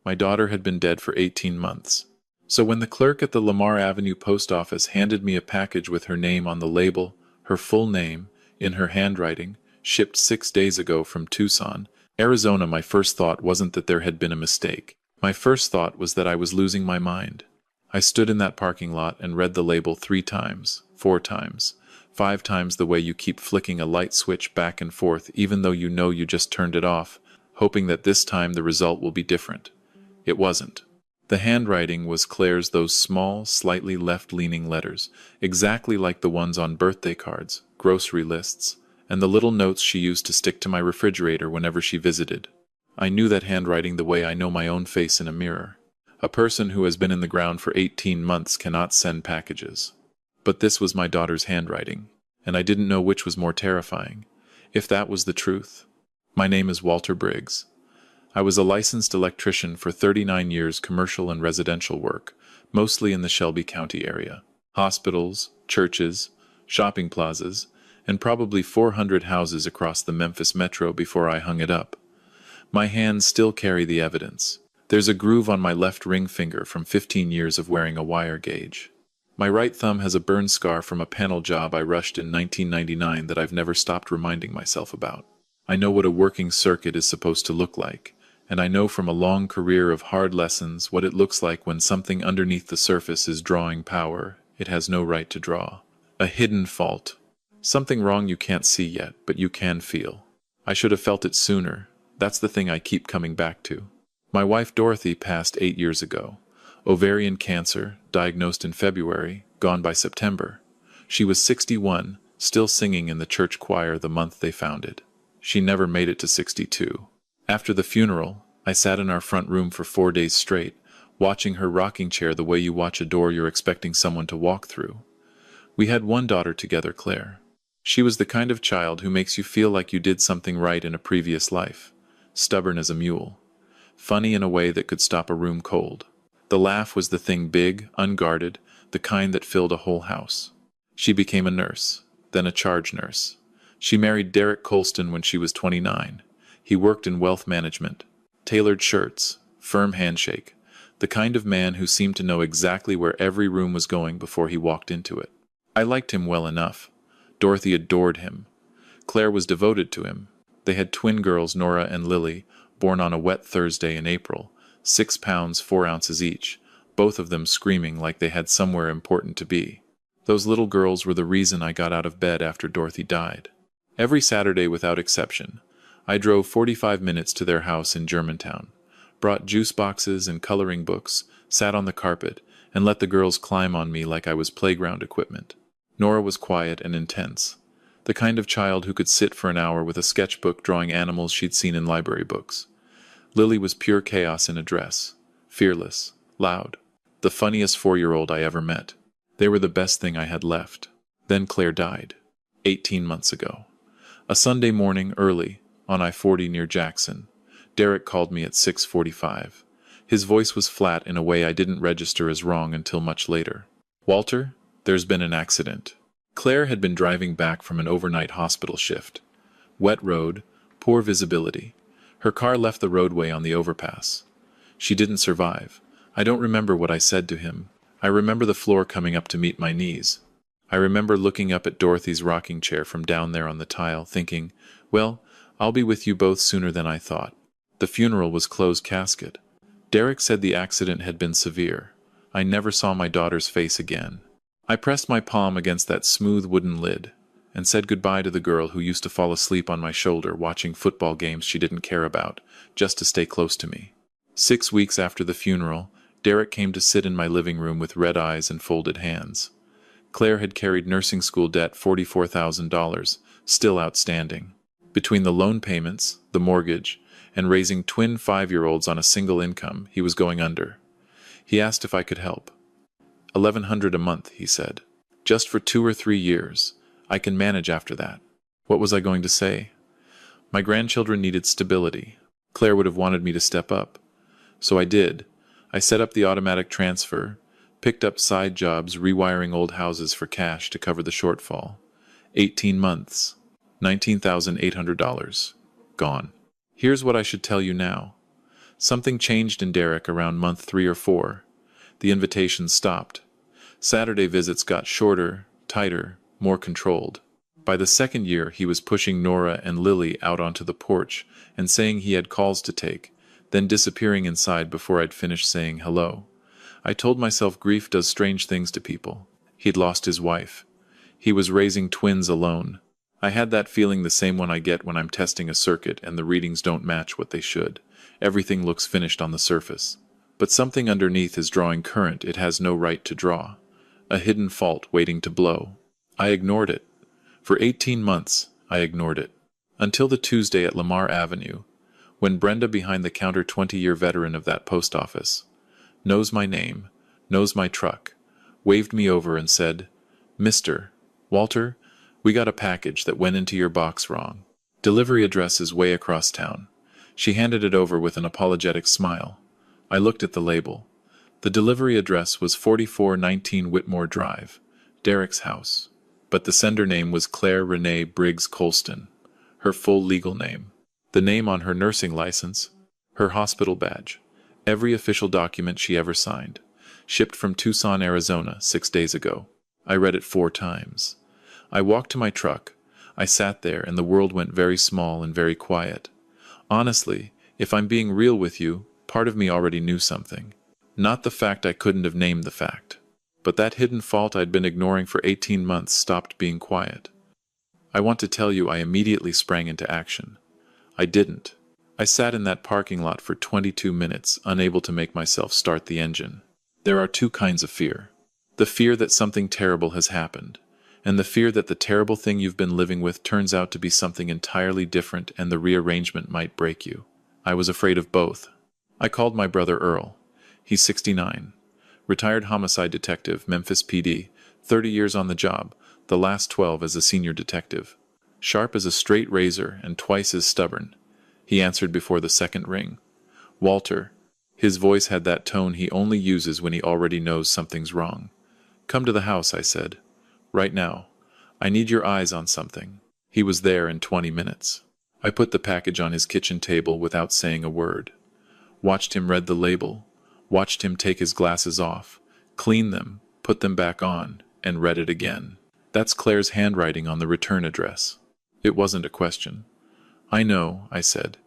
My daughter had been dead for 18 months. So when the clerk at the Lamar Avenue post office handed me a package with her name on the label, her full name, in her handwriting, shipped 6 days ago from Tucson, Arizona, my first thought wasn't that there had been a mistake. My first thought was that I was losing my mind. I stood in that parking lot and read the label 3 times, 4 times, 5 times, the way you keep flicking a light switch back and forth even though you know you just turned it off, hoping that this time the result will be different. It wasn't. The handwriting was Claire's, those small, slightly left-leaning letters, exactly like the ones on birthday cards, grocery lists, and the little notes she used to stick to my refrigerator whenever she visited. I knew that handwriting the way I know my own face in a mirror. A person who has been in the ground for 18 months cannot send packages. But this was my daughter's handwriting, and I didn't know which was more terrifying, if that was the truth. My name is Walter Briggs. I was a licensed electrician for 39 years, commercial and residential work, mostly in the Shelby County area. Hospitals, churches, shopping plazas, and probably 400 houses across the Memphis metro before I hung it up. My hands still carry the evidence. There's a groove on my left ring finger from 15 years of wearing a wire gauge. My right thumb has a burn scar from a panel job I rushed in 1999 that I've never stopped reminding myself about. I know what a working circuit is supposed to look like, and I know from a long career of hard lessons what it looks like when something underneath the surface is drawing power it has no right to draw. A hidden fault. Something wrong you can't see yet, but you can feel. I should have felt it sooner. That's the thing I keep coming back to. My wife Dorothy passed 8 years ago. Ovarian cancer, diagnosed in February, gone by September. She was 61, still singing in the church choir the month they founded. She never made it to 62. After the funeral, I sat in our front room for 4 days straight, watching her rocking chair the way you watch a door you're expecting someone to walk through. We had one daughter together, Claire. She was the kind of child who makes you feel like you did something right in a previous life. Stubborn as a mule. Funny in a way that could stop a room cold. The laugh was the thing, big, unguarded, the kind that filled a whole house. She became a nurse, then a charge nurse. She married Derek Colston when she was 29. He worked in wealth management. Tailored shirts, firm handshake, the kind of man who seemed to know exactly where every room was going before he walked into it. I liked him well enough. Dorothy adored him. Claire was devoted to him. They had twin girls, Nora and Lily, born on a wet Thursday in April, 6 pounds 4 ounces each, both of them screaming like they had somewhere important to be. Those little girls were the reason I got out of bed after Dorothy died. Every Saturday without exception, I drove 45 minutes to their house in Germantown, brought juice boxes and coloring books, sat on the carpet, and let the girls climb on me like I was playground equipment. Nora was quiet and intense, the kind of child who could sit for an hour with a sketchbook drawing animals she'd seen in library books. Lily was pure chaos in a dress, fearless, loud, the funniest 4-year-old I ever met. They were the best thing I had left. Then Claire died, 18 months ago. A Sunday morning, early, on I-40 near Jackson. Derek called me at 6:45. His voice was flat in a way I didn't register as wrong until much later. "Walter, there's been an accident." Claire had been driving back from an overnight hospital shift. Wet road, poor visibility. Her car left the roadway on the overpass. She didn't survive. I don't remember what I said to him. I remember the floor coming up to meet my knees. I remember looking up at Dorothy's rocking chair from down there on the tile, thinking, well, I'll be with you both sooner than I thought. The funeral was closed casket. Derek said the accident had been severe. I never saw my daughter's face again. I pressed my palm against that smooth wooden lid and said goodbye to the girl who used to fall asleep on my shoulder watching football games she didn't care about, just to stay close to me. 6 weeks after the funeral, Derek came to sit in my living room with red eyes and folded hands. Claire had carried nursing school debt, $44,000, still outstanding. Between the loan payments, the mortgage, and raising twin 5-year-olds on a single income, he was going under. He asked if I could help. $1,100 a month, he said. Just for 2 or 3 years. I can manage after that. What was I going to say? My grandchildren needed stability. Claire would have wanted me to step up. So I did. I set up the automatic transfer, picked up side jobs rewiring old houses for cash to cover the shortfall. 18 months. $19,800. Gone. Here's what I should tell you now. Something changed in Derek around month 3 or 4. The invitations stopped. Saturday visits got shorter, tighter, more controlled. By the second year, he was pushing Nora and Lily out onto the porch and saying he had calls to take, then disappearing inside before I'd finished saying hello. I told myself grief does strange things to people. He'd lost his wife. He was raising twins alone. I had that feeling, the same one I get when I'm testing a circuit and the readings don't match what they should. Everything looks finished on the surface. But something underneath is drawing current it has no right to draw. A hidden fault waiting to blow. I ignored it. For 18 months, I ignored it. Until the Tuesday at Lamar Avenue, when Brenda, behind the counter, 20-year veteran of that post office, knows my name, knows my truck, waved me over and said, "Mr. Walter, we got a package that went into your box wrong. Delivery address is way across town." She handed it over with an apologetic smile. I looked at the label. The delivery address was 4419 Whitmore Drive, Derek's house. But the sender name was Claire Renee Briggs Colston, her full legal name. The name on her nursing license, her hospital badge, every official document she ever signed. Shipped from Tucson, Arizona, 6 days ago. I read it 4 times. I walked to my truck. I sat there, and the world went very small and very quiet. Honestly, if I'm being real with you, part of me already knew something. Not the fact I couldn't have named the fact. But that hidden fault I'd been ignoring for 18 months stopped being quiet. I want to tell you I immediately sprang into action. I didn't. I sat in that parking lot for 22 minutes, unable to make myself start the engine. There are 2 kinds of fear. The fear that something terrible has happened, and the fear that the terrible thing you've been living with turns out to be something entirely different and the rearrangement might break you. I was afraid of both. I called my brother Earl. He's 69. Retired homicide detective, Memphis PD, 30 years on the job, the last 12 as a senior detective. Sharp as a straight razor and twice as stubborn. He answered before the second ring. "Walter." His voice had that tone he only uses when he already knows something's wrong. "Come to the house," I said. "Right now. I need your eyes on something." He was there in 20 minutes. I put the package on his kitchen table without saying a word. Watched him read the label. Watched him take his glasses off, clean them, put them back on, and read it again. "That's Claire's handwriting on the return address." It wasn't a question. "I know," I said.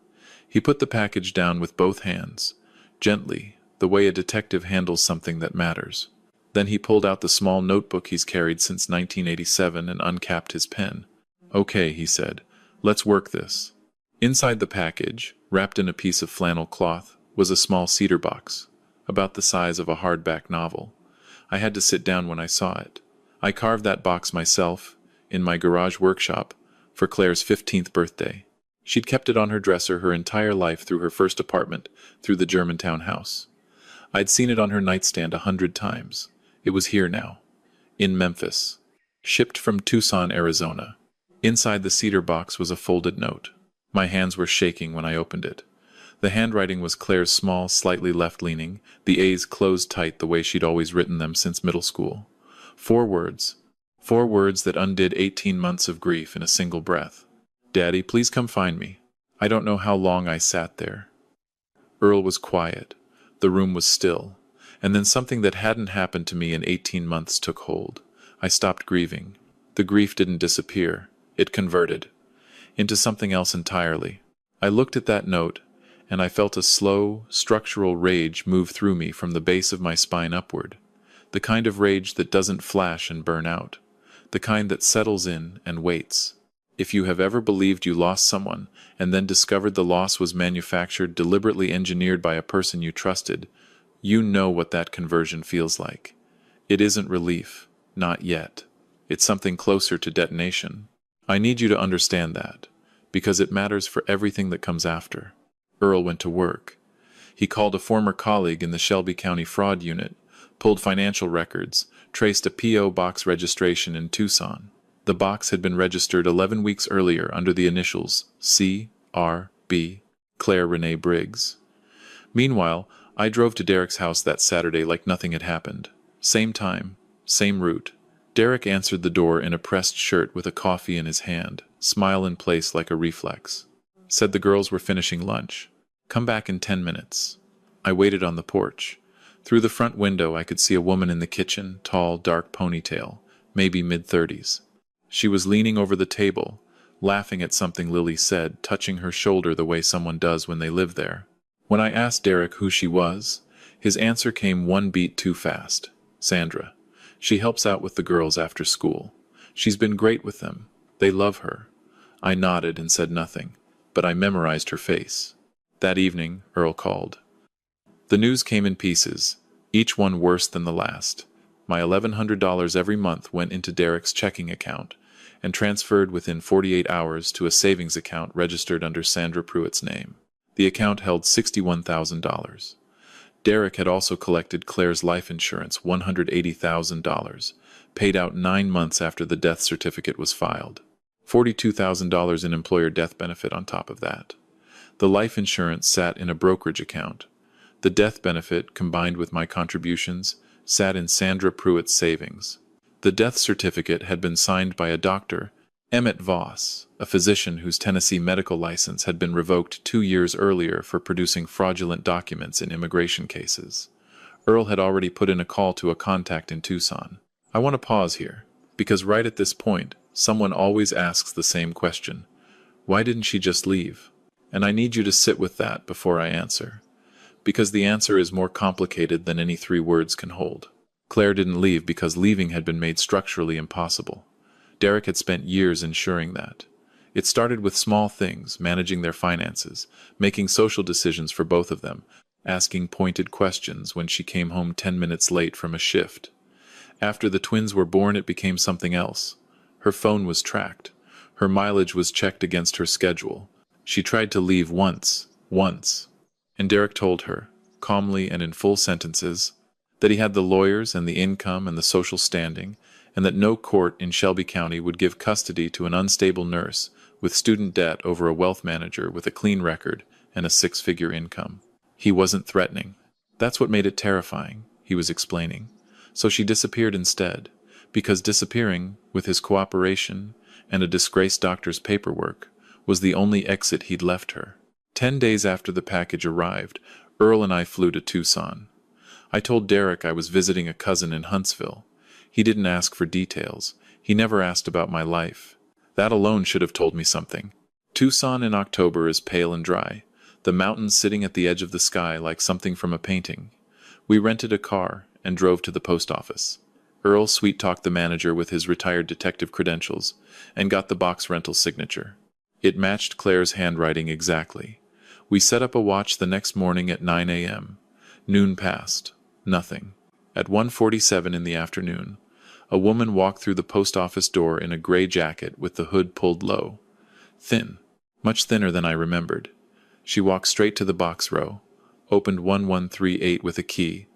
He put the package down with both hands, gently, the way a detective handles something that matters. Then he pulled out the small notebook he's carried since 1987 and uncapped his pen. "Okay," he said, "let's work this." Inside the package, wrapped in a piece of flannel cloth, was a small cedar box, about the size of a hardback novel. I had to sit down when I saw it. I carved that box myself, in my garage workshop, for Claire's 15th birthday. She'd kept it on her dresser her entire life, through her first apartment, through the Germantown house. I'd seen it on her nightstand 100 times. It was here now. In Memphis. Shipped from Tucson, Arizona. Inside the cedar box was a folded note. My hands were shaking when I opened it. The handwriting was Claire's small, slightly left-leaning, the A's closed tight the way she'd always written them since middle school. 4 words. 4 words that undid 18 months of grief in a single breath. "Daddy, please come find me." I don't know how long I sat there. Earl was quiet. The room was still. And then something that hadn't happened to me in 18 months took hold. I stopped grieving. The grief didn't disappear. It converted. Into something else entirely. I looked at that note, and I felt a slow, structural rage move through me from the base of my spine upward. The kind of rage that doesn't flash and burn out. The kind that settles in and waits. If you have ever believed you lost someone, and then discovered the loss was manufactured, deliberately engineered by a person you trusted, you know what that conversion feels like. It isn't relief. Not yet. It's something closer to detonation. I need you to understand that, because it matters for everything that comes after. Earl went to work. He called a former colleague in the Shelby County Fraud Unit, pulled financial records, traced a P.O. box registration in Tucson. The box had been registered 11 weeks earlier under the initials C.R.B. Claire Renee Briggs. Meanwhile, I drove to Derek's house that Saturday like nothing had happened. Same time, same route. Derek answered the door in a pressed shirt with a coffee in his hand, smile in place like a reflex. Said the girls were finishing lunch. Come back in 10 minutes. I waited on the porch. Through the front window I could see a woman in the kitchen, tall, dark ponytail, maybe mid-30s. She was leaning over the table, laughing at something Lily said, touching her shoulder the way someone does when they live there. When I asked Derek who she was, his answer came one beat too fast. Sandra. She helps out with the girls after school. She's been great with them. They love her. I nodded and said nothing, but I memorized her face. That evening, Earl called. The news came in pieces, each one worse than the last. My $1,100 every month went into Derek's checking account and transferred within 48 hours to a savings account registered under Sandra Pruitt's name. The account held $61,000. Derek had also collected Claire's life insurance, $180,000, paid out 9 months after the death certificate was filed. $42,000 in employer death benefit on top of that. The life insurance sat in a brokerage account. The death benefit, combined with my contributions, sat in Sandra Pruitt's savings. The death certificate had been signed by a doctor, Emmett Voss, a physician whose Tennessee medical license had been revoked 2 years earlier for producing fraudulent documents in immigration cases. Earl had already put in a call to a contact in Tucson. I want to pause here, because right at this point, someone always asks the same question. Why didn't she just leave? And I need you to sit with that before I answer. Because the answer is more complicated than any 3 words can hold. Claire didn't leave because leaving had been made structurally impossible. Derek had spent years ensuring that. It started with small things, managing their finances, making social decisions for both of them, asking pointed questions when she came home 10 minutes late from a shift. After the twins were born, it became something else. Her phone was tracked. Her mileage was checked against her schedule. She tried to leave once. And Derek told her, calmly and in full sentences, that he had the lawyers and the income and the social standing, and that no court in Shelby County would give custody to an unstable nurse with student debt over a wealth manager with a clean record and a 6-figure income. He wasn't threatening. That's what made it terrifying, he was explaining. So she disappeared instead, because disappearing, with his cooperation and a disgraced doctor's paperwork, was the only exit he'd left her. 10 days after the package arrived, Earl and I flew to Tucson. I told Derek I was visiting a cousin in Huntsville. He didn't ask for details. He never asked about my life. That alone should have told me something. Tucson in October is pale and dry, the mountains sitting at the edge of the sky like something from a painting. We rented a car and drove to the post office. Earl sweet-talked the manager with his retired detective credentials and got the box rental signature. It matched Claire's handwriting exactly. We set up a watch the next morning at 9 a.m. Noon passed. Nothing. At 1:47 in the afternoon, a woman walked through the post office door in a gray jacket with the hood pulled low. Thin. Much thinner than I remembered. She walked straight to the box row, opened 1138 with a key,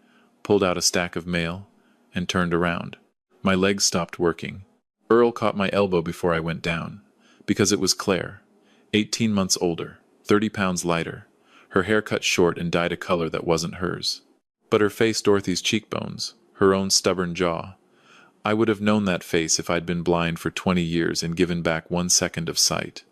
pulled out a stack of mail, and turned around. My legs stopped working. Earl caught my elbow before I went down, because it was Claire, 18 months older, 30 pounds lighter, her hair cut short and dyed a color that wasn't hers. But her face, Dorothy's cheekbones, her own stubborn jaw. I would have known that face if I'd been blind for 20 years and given back 1 second of sight.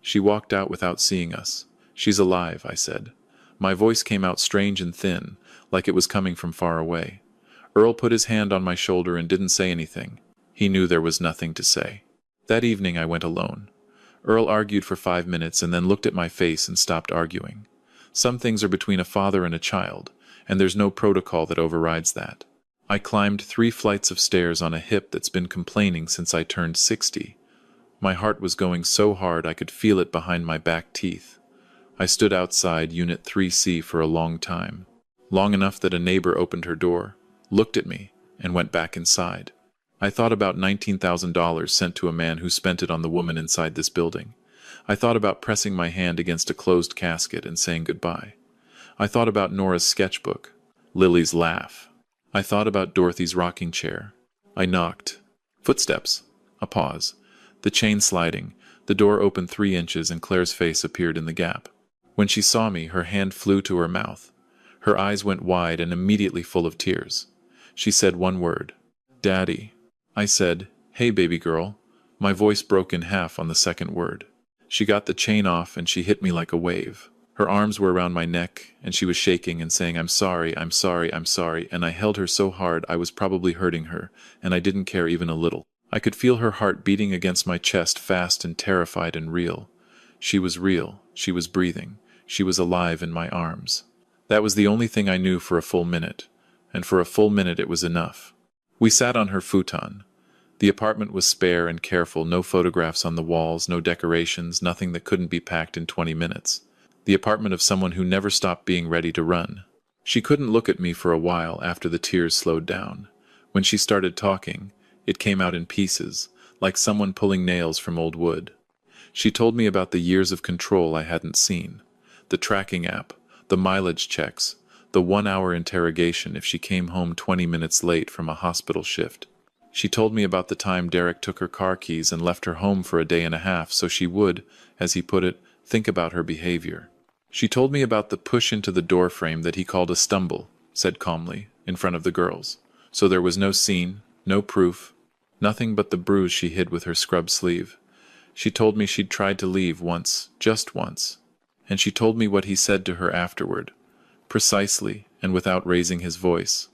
She walked out without seeing us. She's alive, I said. My voice came out strange and thin, like it was coming from far away. Earl put his hand on my shoulder and didn't say anything. He knew there was nothing to say. That evening I went alone. Earl argued for 5 minutes and then looked at my face and stopped arguing. Some things are between a father and a child, and there's no protocol that overrides that. I climbed 3 flights of stairs on a hip that's been complaining since I turned 60. My heart was going so hard I could feel it behind my back teeth. I stood outside Unit 3C for a long time, long enough that a neighbor opened her door, looked at me, and went back inside. I thought about $19,000 sent to a man who spent it on the woman inside this building. I thought about pressing my hand against a closed casket and saying goodbye. I thought about Nora's sketchbook, Lily's laugh. I thought about Dorothy's rocking chair. I knocked. Footsteps. A pause. The chain sliding. The door opened 3 inches and Claire's face appeared in the gap. When she saw me, her hand flew to her mouth. Her eyes went wide and immediately full of tears. She said one word. Daddy. I said, "Hey, baby girl." My voice broke in half on the second word. She got the chain off and she hit me like a wave. Her arms were around my neck, and she was shaking and saying, "I'm sorry, I'm sorry, I'm sorry," and I held her so hard I was probably hurting her, and I didn't care even a little. I could feel her heart beating against my chest, fast and terrified and real. She was real, she was breathing, she was alive in my arms. That was the only thing I knew for a full minute, and for a full minute it was enough. We sat on her futon. The apartment was spare and careful, no photographs on the walls, no decorations, nothing that couldn't be packed in 20 minutes. The apartment of someone who never stopped being ready to run. She couldn't look at me for a while after the tears slowed down. When she started talking, it came out in pieces, like someone pulling nails from old wood. She told me about the years of control I hadn't seen, the tracking app, the mileage checks, the 1-hour interrogation if she came home 20 minutes late from a hospital shift. She told me about the time Derek took her car keys and left her home for a day and a half so she would, as he put it, think about her behavior. She told me about the push into the door frame that he called a stumble, said calmly, in front of the girls. So there was no scene, no proof, nothing but the bruise she hid with her scrub sleeve. She told me she'd tried to leave once, just once, and she told me what he said to her afterward, precisely and without raising his voice,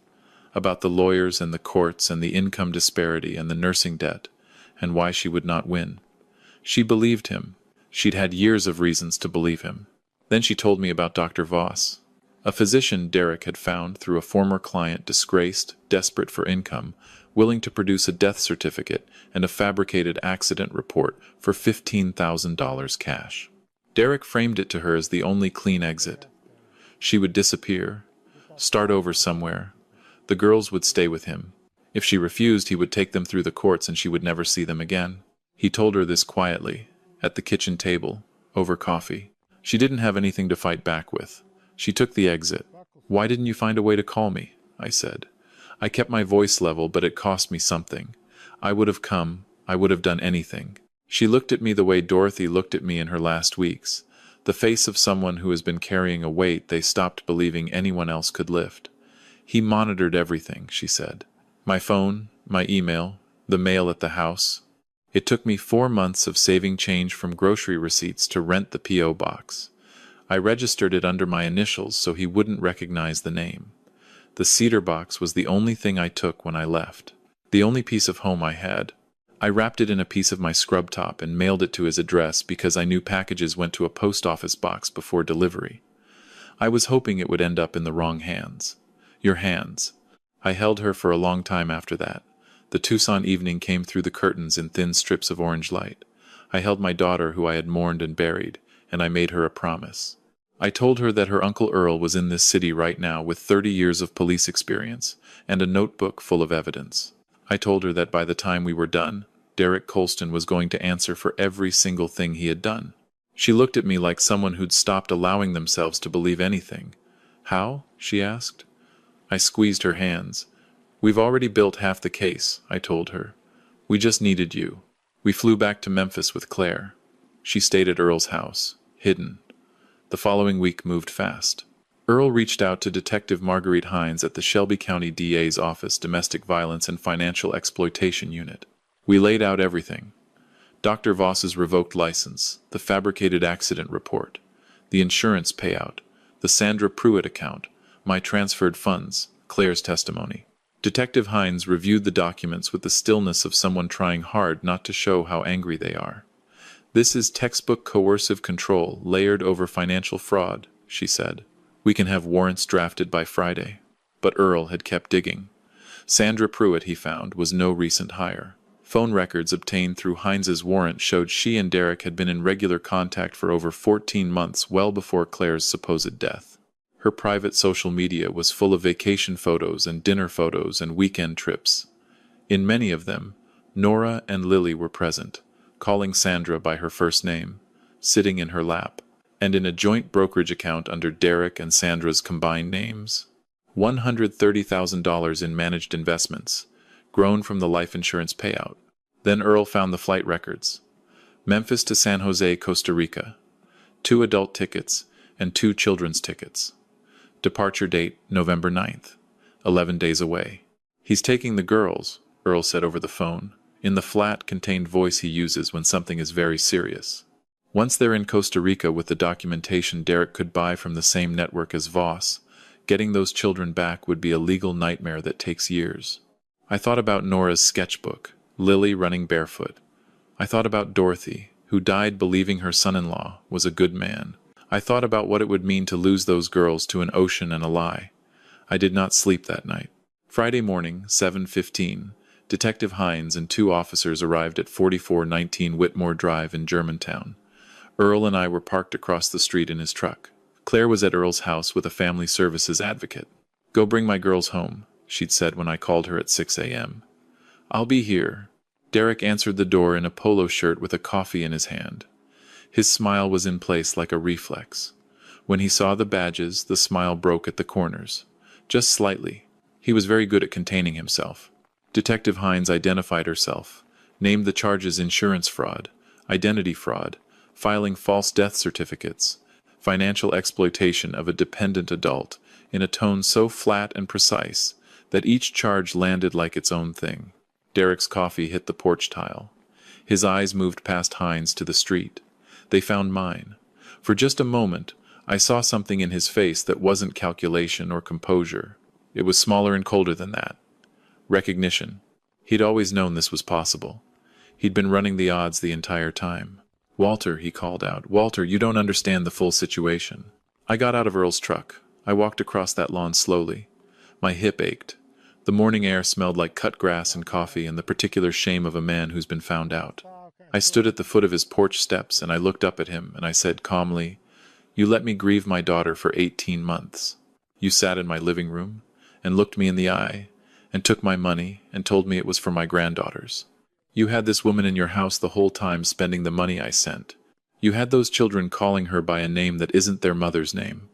about the lawyers and the courts and the income disparity and the nursing debt, and why she would not win. She believed him. She'd had years of reasons to believe him. Then she told me about Dr. Voss, a physician Derek had found through a former client, disgraced, desperate for income, willing to produce a death certificate and a fabricated accident report for $15,000 cash. Derek framed it to her as the only clean exit. She would disappear, start over somewhere. The girls would stay with him. If she refused, he would take them through the courts and she would never see them again. He told her this quietly, at the kitchen table, over coffee. She didn't have anything to fight back with. She took the exit. "Why didn't you find a way to call me?" I said. I kept my voice level, but it cost me something. I would have come. I would have done anything. She looked at me the way Dorothy looked at me in her last weeks, the face of someone who has been carrying a weight they stopped believing anyone else could lift. "He monitored everything," she said. "My phone, my email, the mail at the house. It took me 4 months of saving change from grocery receipts to rent the P.O. box. I registered it under my initials so he wouldn't recognize the name. The cedar box was the only thing I took when I left, the only piece of home I had. I wrapped it in a piece of my scrub top and mailed it to his address because I knew packages went to a post office box before delivery. I was hoping it would end up in the wrong hands. Your hands." I held her for a long time after that. The Tucson evening came through the curtains in thin strips of orange light. I held my daughter who I had mourned and buried, and I made her a promise. I told her that her Uncle Earl was in this city right now with 30 years of police experience and a notebook full of evidence. I told her that by the time we were done, Derek Colston was going to answer for every single thing he had done. She looked at me like someone who'd stopped allowing themselves to believe anything. "How?" she asked. I squeezed her hands. "We've already built half the case," I told her. "We just needed you." We flew back to Memphis with Claire. She stayed at Earl's house, hidden. The following week moved fast. Earl reached out to Detective Marguerite Hines at the Shelby County DA's office, Domestic Violence and Financial Exploitation Unit. We laid out everything. Dr. Voss's revoked license, the fabricated accident report, the insurance payout, the Sandra Pruitt account, my transferred funds, Claire's testimony. Detective Hines reviewed the documents with the stillness of someone trying hard not to show how angry they are. "This is textbook coercive control layered over financial fraud," she said. "We can have warrants drafted by Friday." But Earl had kept digging. Sandra Pruitt, he found, was no recent hire. Phone records obtained through Hines's warrant showed she and Derek had been in regular contact for over 14 months, well before Claire's supposed death. Her private social media was full of vacation photos and dinner photos and weekend trips. In many of them, Nora and Lily were present, calling Sandra by her first name, sitting in her lap, and in a joint brokerage account under Derek and Sandra's combined names. $130,000 in managed investments, grown from the life insurance payout. Then Earl found the flight records. Memphis to San Jose, Costa Rica. 2 adult tickets and 2 children's tickets. Departure date, November 9th. 11 days away. "He's taking the girls," Earl said over the phone, in the flat, contained voice he uses when something is very serious. Once they're in Costa Rica with the documentation Derek could buy from the same network as Voss, getting those children back would be a legal nightmare that takes years. I thought about Nora's sketchbook, Lily running barefoot. I thought about Dorothy, who died believing her son-in-law was a good man. I thought about what it would mean to lose those girls to an ocean and a lie. I did not sleep that night. Friday morning, 7:15, Detective Hines and 2 officers arrived at 4419 Whitmore Drive in Germantown. Earl and I were parked across the street in his truck. Claire was at Earl's house with a family services advocate. "Go bring my girls home," she'd said when I called her at 6 a.m. "I'll be here." Derek answered the door in a polo shirt with a coffee in his hand. His smile was in place like a reflex. When he saw the badges, the smile broke at the corners. Just slightly. He was very good at containing himself. Detective Hines identified herself, named the charges insurance fraud, identity fraud, filing false death certificates, financial exploitation of a dependent adult, in a tone so flat and precise that each charge landed like its own thing. Derek's coffee hit the porch tile. His eyes moved past Hines to the street. They found mine. For just a moment, I saw something in his face that wasn't calculation or composure. It was smaller and colder than that. Recognition. He'd always known this was possible. He'd been running the odds the entire time. "Walter," he called out. "Walter, you don't understand the full situation." I got out of Earl's truck. I walked across that lawn slowly. My hip ached. The morning air smelled like cut grass and coffee and the particular shame of a man who's been found out. I stood at the foot of his porch steps and I looked up at him and I said calmly, "You let me grieve my daughter for 18 months. You sat in my living room and looked me in the eye and took my money and told me it was for my granddaughters. You had this woman in your house the whole time spending the money I sent. You had those children calling her by a name that isn't their mother's name.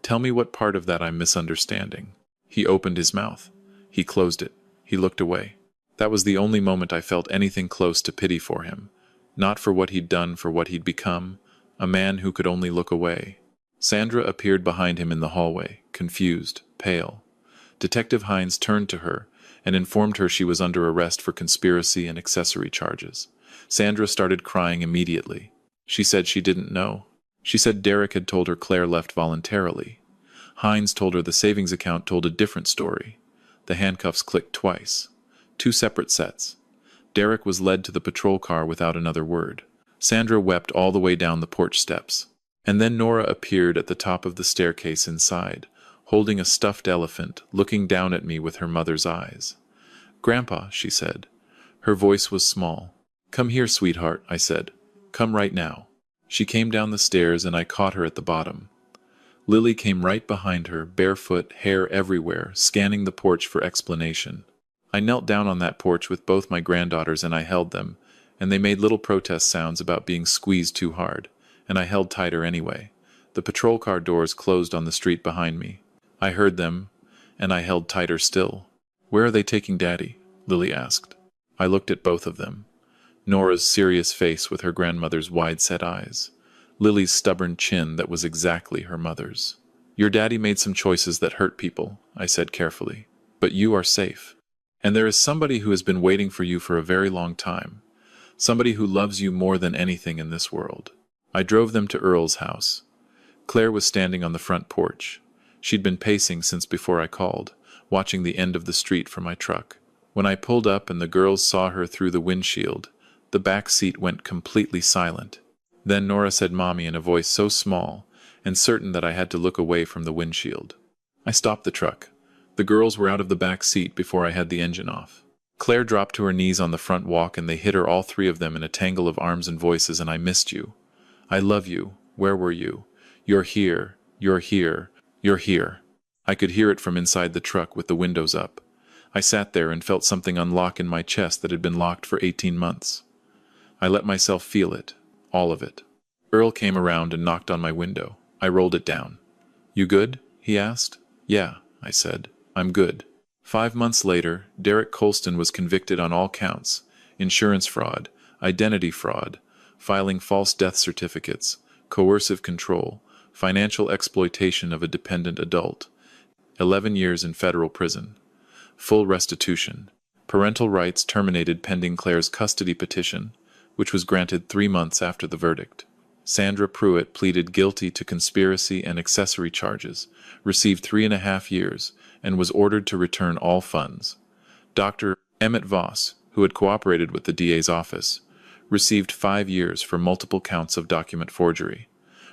Tell me what part of that I'm misunderstanding." He opened his mouth. He closed it. He looked away. That was the only moment I felt anything close to pity for him. Not for what he'd done, for what he'd become. A man who could only look away. Sandra appeared behind him in the hallway, confused, pale. Detective Hines turned to her and informed her she was under arrest for conspiracy and accessory charges. Sandra started crying immediately. She said she didn't know. She said Derek had told her Claire left voluntarily. Hines told her the savings account told a different story. The handcuffs clicked twice. 2 separate sets. Derek was led to the patrol car without another word. Sandra wept all the way down the porch steps. And then Nora appeared at the top of the staircase inside, holding a stuffed elephant, looking down at me with her mother's eyes. "Grandpa," she said. Her voice was small. "Come here, sweetheart," I said. "Come right now." She came down the stairs and I caught her at the bottom. Lily came right behind her, barefoot, hair everywhere, scanning the porch for explanation. I knelt down on that porch with both my granddaughters and I held them, and they made little protest sounds about being squeezed too hard, and I held tighter anyway. The patrol car doors closed on the street behind me. I heard them, and I held tighter still. "Where are they taking Daddy?" Lily asked. I looked at both of them. Nora's serious face with her grandmother's wide-set eyes. Lily's stubborn chin that was exactly her mother's. "Your daddy made some choices that hurt people," I said carefully. "But you are safe. And there is somebody who has been waiting for you for a very long time. Somebody who loves you more than anything in this world." I drove them to Earl's house. Claire was standing on the front porch. She'd been pacing since before I called, watching the end of the street from my truck. When I pulled up and the girls saw her through the windshield, the back seat went completely silent. Then Nora said "Mommy" in a voice so small and certain that I had to look away from the windshield. I stopped the truck. The girls were out of the back seat before I had the engine off. Claire dropped to her knees on the front walk and they hit her, all 3 of them, in a tangle of arms and voices, and "I missed you. I love you. Where were you? You're here. You're here. You're here." I could hear it from inside the truck with the windows up. I sat there and felt something unlock in my chest that had been locked for 18 months. I let myself feel it. All of it. Earl came around and knocked on my window. I rolled it down. "You good?" he asked. "Yeah," I said. "I'm good." 5 months later, Derek Colston was convicted on all counts: insurance fraud, identity fraud, filing false death certificates, coercive control, financial exploitation of a dependent adult. 11 years in federal prison. Full restitution. Parental rights terminated pending Claire's custody petition, which was granted 3 months after the verdict. Sandra Pruitt pleaded guilty to conspiracy and accessory charges, received 3.5 years, and was ordered to return all funds. Dr. Emmett Voss, who had cooperated with the DA's office, received 5 years for multiple counts of document forgery.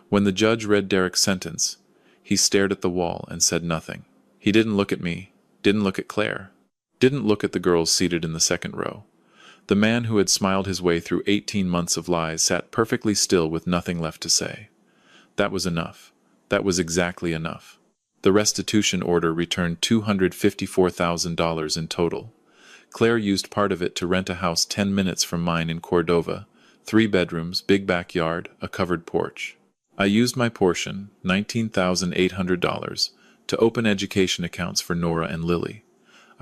When the judge read Derek's sentence, he stared at the wall and said nothing. He didn't look at me, didn't look at Claire, didn't look at the girls seated in the second row. The man who had smiled his way through 18 months of lies sat perfectly still with nothing left to say. That was enough. That was exactly enough. The restitution order returned $254,000 in total. Claire used part of it to rent a house 10 minutes from mine in Cordova, 3 bedrooms, big backyard, a covered porch. I used my portion, $19,800, to open education accounts for Nora and Lily.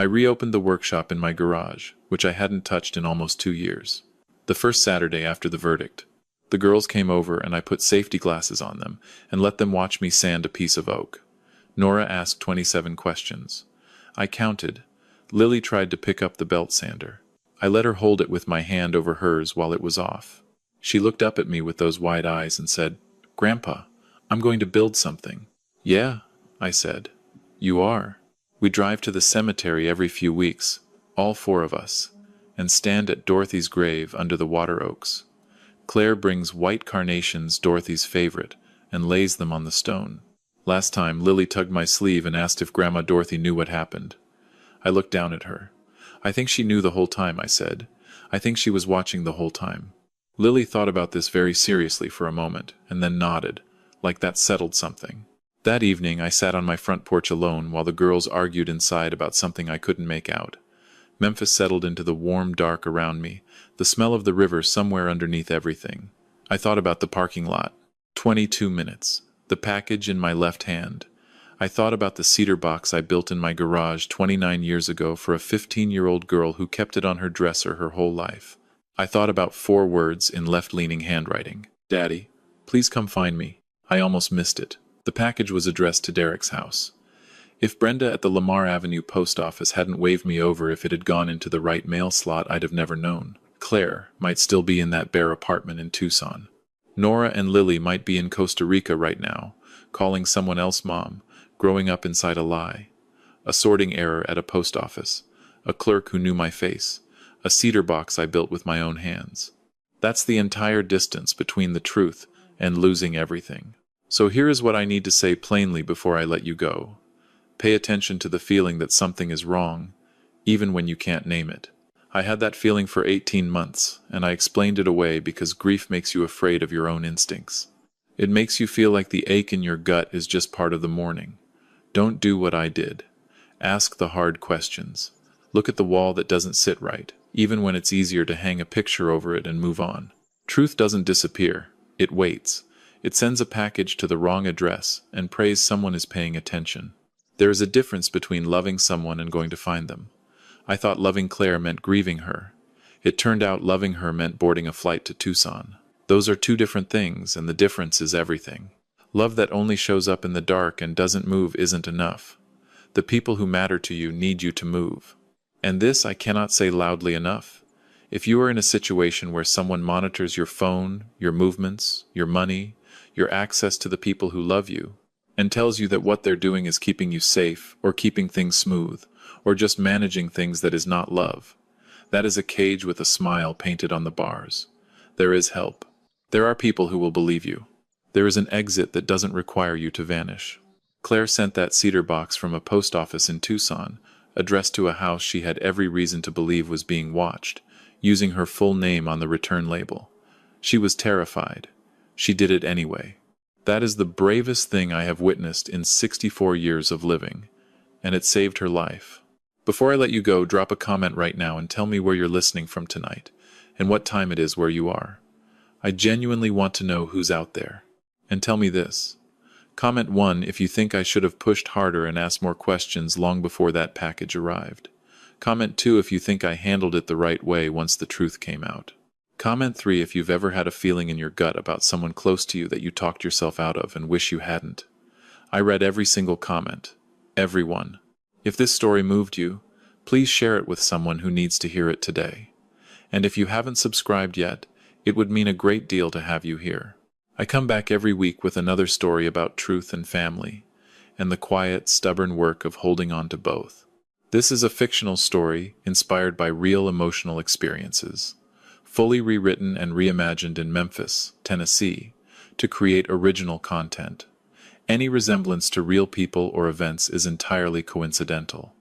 I reopened the workshop in my garage, which I hadn't touched in almost 2 years. The first Saturday after the verdict, the girls came over and I put safety glasses on them and let them watch me sand a piece of oak. Nora asked 27 questions. I counted. Lily tried to pick up the belt sander. I let her hold it with my hand over hers while it was off. She looked up at me with those wide eyes and said, "Grandpa, I'm going to build something." "Yeah," I said. "You are." We drive to the cemetery every few weeks, all 4 of us, and stand at Dorothy's grave under the water oaks. Claire brings white carnations, Dorothy's favorite, and lays them on the stone. Last time, Lily tugged my sleeve and asked if Grandma Dorothy knew what happened. I looked down at her. "I think she knew the whole time," I said. "I think she was watching the whole time." Lily thought about this very seriously for a moment, and then nodded, like that settled something. That evening, I sat on my front porch alone while the girls argued inside about something I couldn't make out. Memphis settled into the warm dark around me, the smell of the river somewhere underneath everything. I thought about the parking lot. 22 minutes. The package in my left hand. I thought about the cedar box I built in my garage 29 years ago for a 15-year-old girl who kept it on her dresser her whole life. I thought about 4 words in left-leaning handwriting. "Daddy, please come find me." I almost missed it. The package was addressed to Derek's house. If Brenda at the Lamar Avenue post office hadn't waved me over if it had gone into the right mail slot, I'd have never known. Claire might still be in that bare apartment in Tucson. Nora and Lily might be in Costa Rica right now, calling someone else mom, growing up inside a lie. A sorting error at a post office. A clerk who knew my face. A cedar box I built with my own hands. That's the entire distance between the truth and losing everything. So here is what I need to say plainly before I let you go. Pay attention to the feeling that something is wrong, even when you can't name it. I had that feeling for 18 months, and I explained it away because grief makes you afraid of your own instincts. It makes you feel like the ache in your gut is just part of the mourning. Don't do what I did. Ask the hard questions. Look at the wall that doesn't sit right, even when it's easier to hang a picture over it and move on. Truth doesn't disappear. It waits. It sends a package to the wrong address and prays someone is paying attention. There is a difference between loving someone and going to find them. I thought loving Claire meant grieving her. It turned out loving her meant boarding a flight to Tucson. Those are 2 different things, and the difference is everything. Love that only shows up in the dark and doesn't move isn't enough. The people who matter to you need you to move. And this I cannot say loudly enough. If you are in a situation where someone monitors your phone, your movements, your money, your access to the people who love you, and tells you that what they're doing is keeping you safe, or keeping things smooth, or just managing things that is not love, that is a cage with a smile painted on the bars. There is help. There are people who will believe you. There is an exit that doesn't require you to vanish. Claire sent that cedar box from a post office in Tucson, addressed to a house she had every reason to believe was being watched, using her full name on the return label. She was terrified. She did it anyway. That is the bravest thing I have witnessed in 64 years of living, and it saved her life. Before I let you go, drop a comment right now and tell me where you're listening from tonight, and what time it is where you are. I genuinely want to know who's out there. And tell me this. Comment 1 if you think I should have pushed harder and asked more questions long before that package arrived. Comment 2 if you think I handled it the right way once the truth came out. Comment 3 if you've ever had a feeling in your gut about someone close to you that you talked yourself out of and wish you hadn't. I read every single comment. Every one. If this story moved you, please share it with someone who needs to hear it today. And if you haven't subscribed yet, it would mean a great deal to have you here. I come back every week with another story about truth and family, and the quiet, stubborn work of holding on to both. This is a fictional story inspired by real emotional experiences, fully rewritten and reimagined in Memphis, Tennessee, to create original content. Any resemblance to real people or events is entirely coincidental.